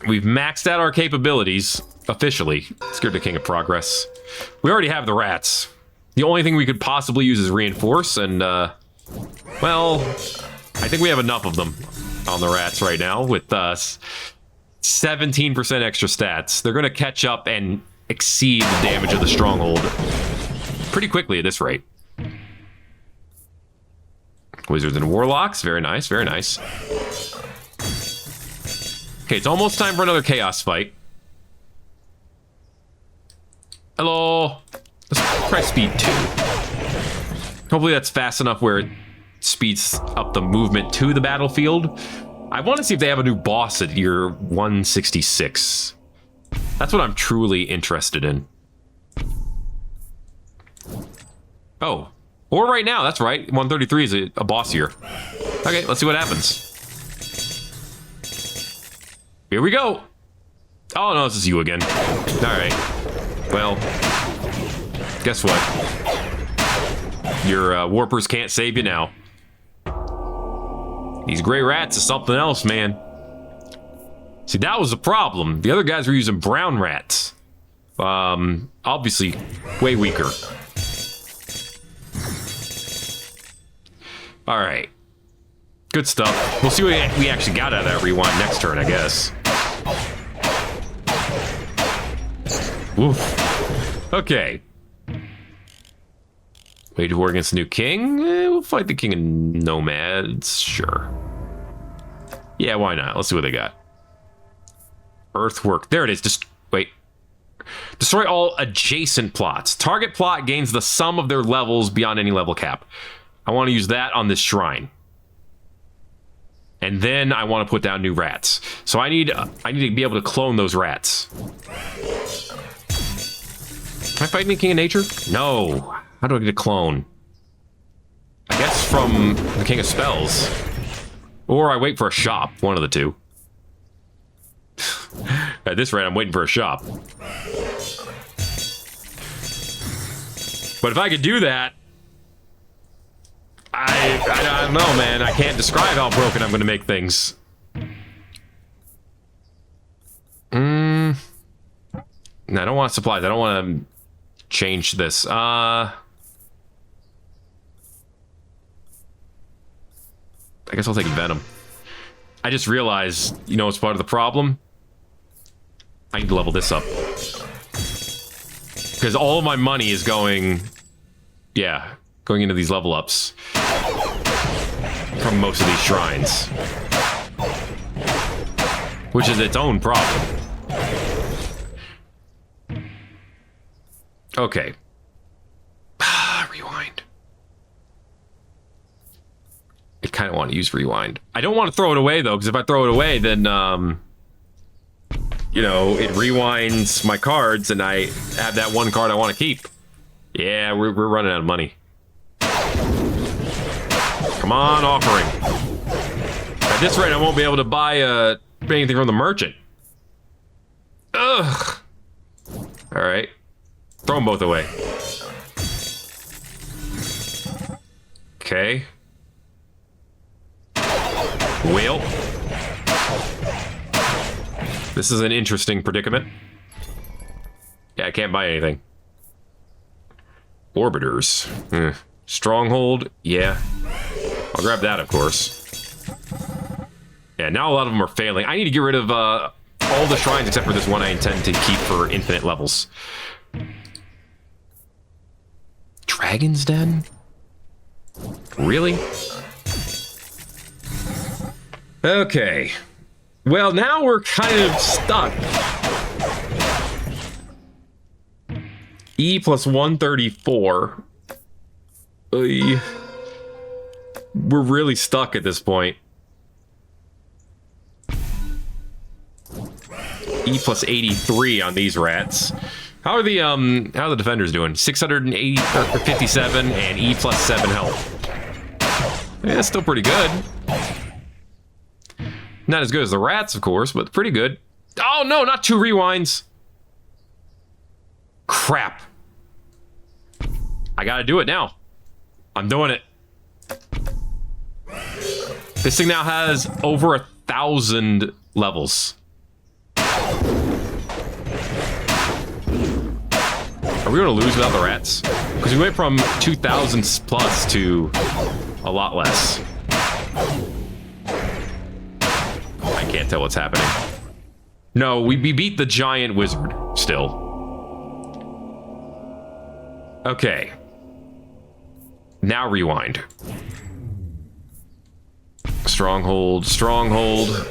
We've maxed out our capabilities officially. Scared the King of Progress. We already have the rats. The only thing we could possibly use is reinforce, and well, I think we have enough of them on the rats right now with 17% extra stats. They're gonna catch up and exceed the damage of the stronghold pretty quickly at this rate. Wizards and Warlocks, very nice, very nice. Okay, it's almost time for another Chaos fight. Hello. Let's try speed 2. Hopefully that's fast enough where it speeds up the movement to the battlefield. I want to see if they have a new boss at year 166. That's what I'm truly interested in. Oh. Or right now, that's right. 133 is a boss here. Okay, let's see what happens. Here we go. Oh, no, this is you again. All right. Well, guess what? Your warpers can't save you now. These gray rats is something else, man. See, that was the problem. The other guys were using brown rats. Obviously, way weaker. All right. Good stuff. We'll see what we actually got out of that rewind next turn, I guess. Woof. Okay. Wage war against the new king? We'll fight the king of nomads. Sure. Yeah, why not? Let's see what they got. Earthwork. There it is. Just wait. Destroy all adjacent plots. Target plot gains the sum of their levels beyond any level cap. I want to use that on this shrine. And then I want to put down new rats. So I need to be able to clone those rats. Am I fighting the King of Nature? No. How do I get a clone? I guess from the King of Spells. Or I wait for a shop. One of the two. At this rate, I'm waiting for a shop. But if I could do that, I don't know, man. I can't describe how broken I'm going to make things. No, I don't want supplies. I don't want to change this. I guess I'll take Venom. I just realized, you know what's part of the problem? I need to level this up. Because all of my money is going... Yeah, going into these level ups. From most of these shrines. Which is its own problem. Okay. Rewind. I kind of want to use rewind. I don't want to throw it away, though, because if I throw it away, then, you know, it rewinds my cards, and I have that one card I want to keep. Yeah, we're running out of money. Come on, offering. At this rate, I won't be able to buy anything from the merchant. Ugh. All right. Throw them both away. Okay. Well. This is an interesting predicament. Yeah, I can't buy anything. Orbiters. Stronghold. Yeah. I'll grab that, of course. Yeah, now a lot of them are failing. I need to get rid of all the shrines except for this one I intend to keep for infinite levels. Dragon's Den? Really? Okay. Well, now we're kind of stuck. E plus 134. We're really stuck at this point. E plus 83 on these rats. How are the defenders doing? 680 or 57 and E plus 7 health. Yeah, that's still pretty good. Not as good as the rats, of course, but pretty good. Oh no, not 2 rewinds. Crap. I gotta do it now. I'm doing it. This thing now has over 1,000 levels. Are we gonna lose without the rats? Because we went from 2,000 plus to a lot less. I can't tell what's happening. No, we beat the giant wizard still. Okay. Now rewind. Stronghold, stronghold.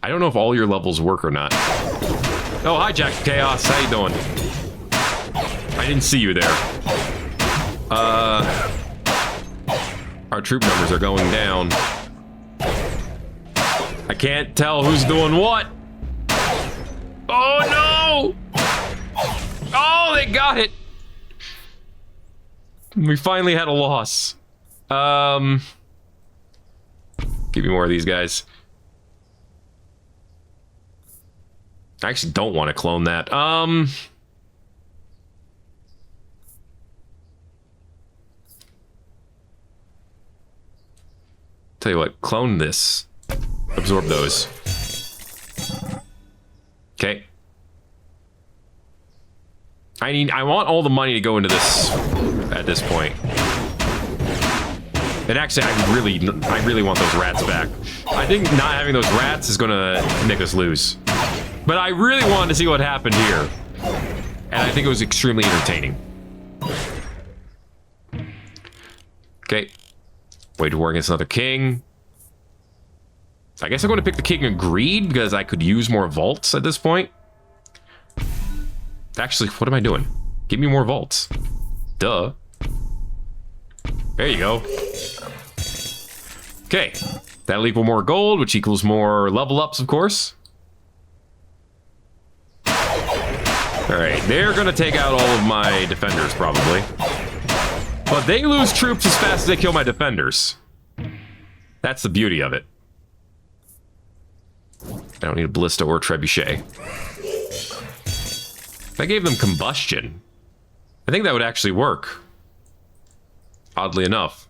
I don't know if all your levels work or not. Oh, hi, Jack Chaos. How you doing? I didn't see you there. Our troop numbers are going down. I can't tell who's doing what. Oh, no! Oh, they got it! We finally had a loss. Give me more of these guys. I actually don't want to clone that. Tell you what, clone this. Absorb those. Okay. I want all the money to go into this at this point. And actually, I really want those rats back. I think not having those rats is gonna make us lose. But I really wanted to see what happened here. And I think it was extremely entertaining. Okay. Wage war against another king. I guess I'm going to pick the King of Greed because I could use more vaults at this point. Actually, what am I doing? Give me more vaults. Duh. There you go. Okay. That'll equal more gold, which equals more level ups, of course. Alright, they're gonna take out all of my defenders, probably. But they lose troops as fast as they kill my defenders. That's the beauty of it. I don't need a ballista or a trebuchet. If I gave them combustion, I think that would actually work. Oddly enough.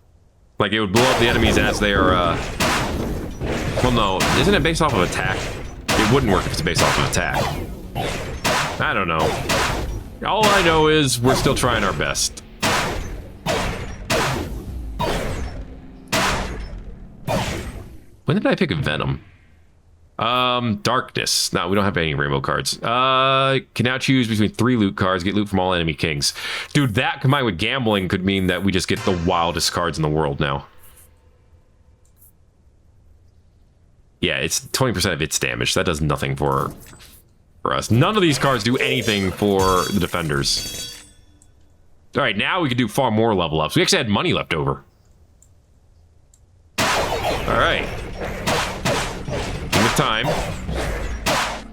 Like, it would blow up the enemies as they are, Well, no, isn't it based off of attack? It wouldn't work if it's based off of attack. I don't know. All I know is we're still trying our best. When did I pick Venom? Darkness. No, we don't have any rainbow cards. Can now choose between 3 loot cards, get loot from all enemy kings. Dude, that combined with gambling could mean that we just get the wildest cards in the world now. Yeah, it's 20% of its damage. That does nothing for us. None of these cards do anything for the defenders. All right, now we can do far more level ups. We actually had money left over. All right. With time.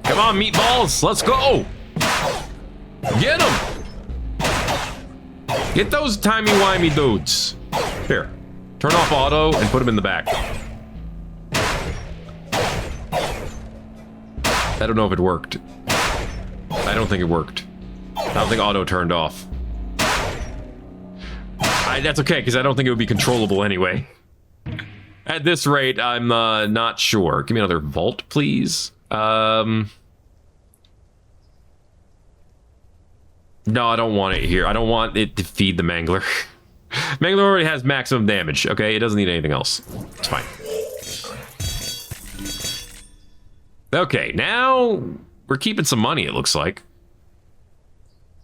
Come on, meatballs. Let's go. Get them. Get those timey-wimey dudes. Here. Turn off auto and put them in the back. I don't know if it worked. I don't think it worked. I don't think auto turned off. That's okay, because I don't think it would be controllable anyway. At this rate, I'm not sure. Give me another vault, please. No, I don't want it here. I don't want it to feed the Mangler. Mangalore already has maximum damage, okay? It doesn't need anything else. It's fine. Okay, now we're keeping some money, it looks like.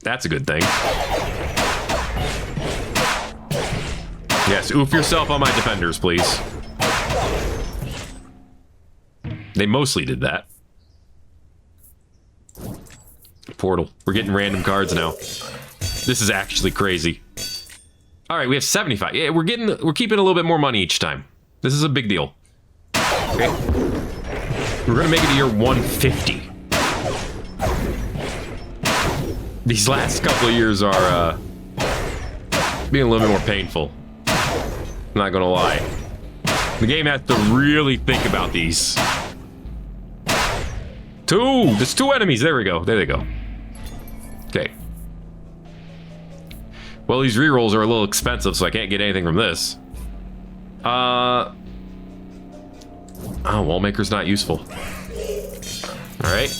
That's a good thing. Yes, oof yourself on my defenders, please. They mostly did that. Portal. We're getting random cards now. This is actually crazy. All right, we have 75. Yeah, we're keeping a little bit more money each time. This is a big deal. Okay. We're gonna make it to year 150. These last couple of years are being a little bit more painful. I'm not gonna lie. The game has to really think about these. There's 2 enemies. There we go. There they go. Okay. Well, these rerolls are a little expensive, so I can't get anything from this. Oh, Wallmaker's not useful. All right.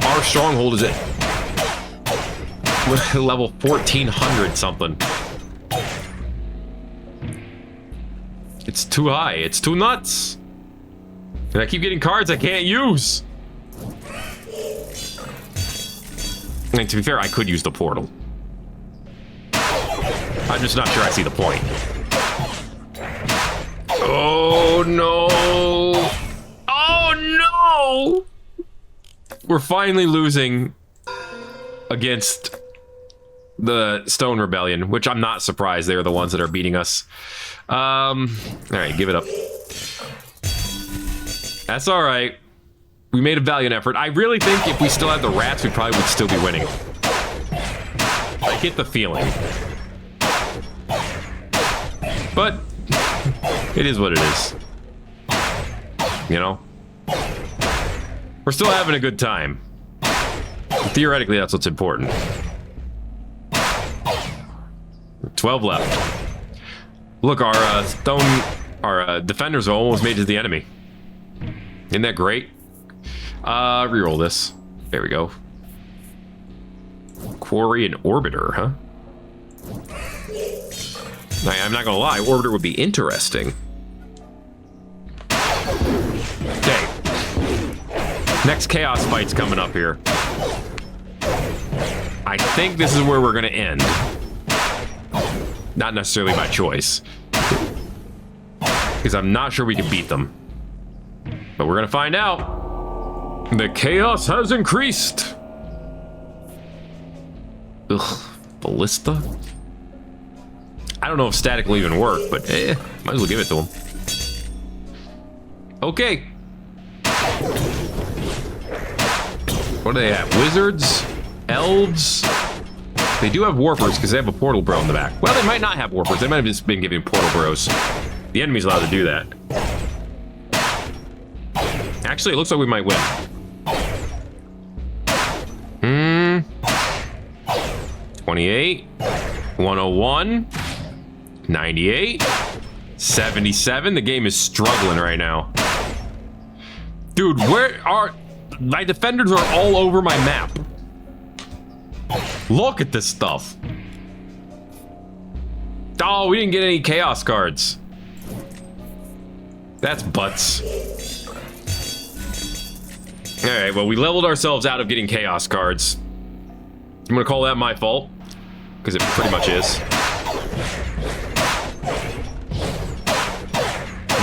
Our stronghold is at level 1400 something. It's too high. It's too nuts. And I keep getting cards I can't use. I mean, to be fair, I could use the portal. I'm just not sure I see the point. Oh, no. Oh, no. We're finally losing against the Stone Rebellion, which I'm not surprised they're the ones that are beating us. All right, give it up. That's all right. We made a valiant effort. I really think if we still had the rats, we probably would still be winning. I get the feeling. But it is what it is. You know? We're still having a good time. Theoretically, that's what's important. 12 left. Look, our defenders are almost made to the enemy. Isn't that great? Reroll this. There we go. Quarry and Orbiter, huh? I'm not gonna lie, Orbiter would be interesting. Okay. Next Chaos fight's coming up here. I think this is where we're gonna end. Not necessarily by choice. Because I'm not sure we can beat them. But we're gonna find out. The chaos has increased. Ugh, Ballista? I don't know if static will even work, but might as well give it to him. Okay. What do they have? Wizards? Elves? They do have Warpers because they have a Portal Bro in the back. Well, they might not have Warpers. They might have just been giving Portal Bros. The enemy's allowed to do that. Actually, it looks like we might win. 28, 101, 98, 77. The game is struggling right now. Dude, where are... My defenders are all over my map. Look at this stuff. Oh, we didn't get any chaos cards. That's butts. Alright, well, we leveled ourselves out of getting chaos cards. I'm gonna call that my fault. Because it pretty much is.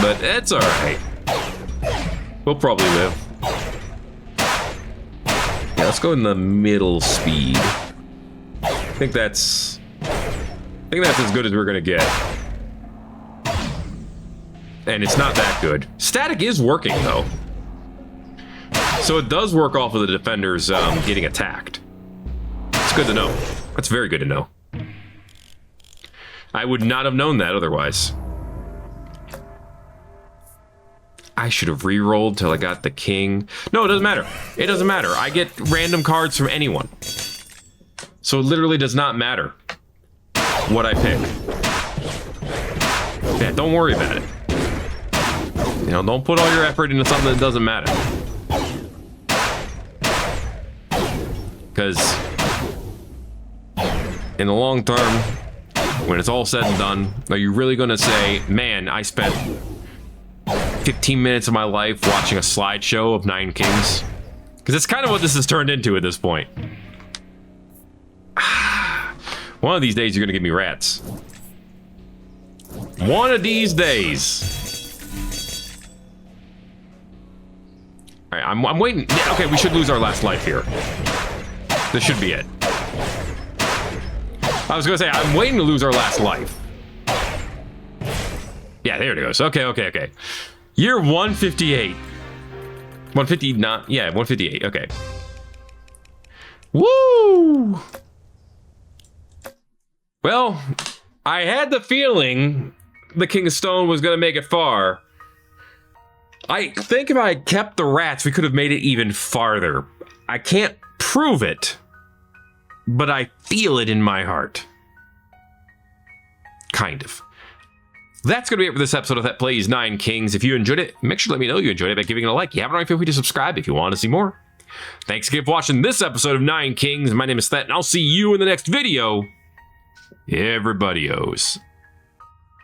But it's alright. We'll probably live. Yeah, let's go in the middle speed. I think that's as good as we're gonna get. And it's not that good. Static is working though. So it does work off of the defenders getting attacked. It's good to know. That's very good to know. I would not have known that otherwise. I should have re-rolled till I got the king. No, it doesn't matter. It doesn't matter. I get random cards from anyone. So it literally does not matter what I pick. Yeah, don't worry about it. You know, don't put all your effort into something that doesn't matter. because in the long term, when it's all said and done, are you really going to say, man, I spent 15 minutes of my life watching a slideshow of 9 kings? Because it's kind of what this has turned into at this point. One of these days, you're going to give me rats. One of these days. All right, I'm waiting. Yeah, okay, we should lose our last life here. This should be it. I was going to say, I'm waiting to lose our last life. Yeah, there it goes. Okay. Year 158. 159. Yeah, 158. Okay. Woo! Well, I had the feeling the King of Stone was going to make it far. I think if I had kept the rats, we could have made it even farther. I can't prove it, but I feel it in my heart. Kind of. That's going to be it for this episode of Thet Plays 9 Kings. If you enjoyed it, make sure to let me know you enjoyed it by giving it a like. If you haven't already, feel free to subscribe if you want to see more. Thanks again for watching this episode of 9 Kings. My name is Thet, and I'll see you in the next video. Everybody owes.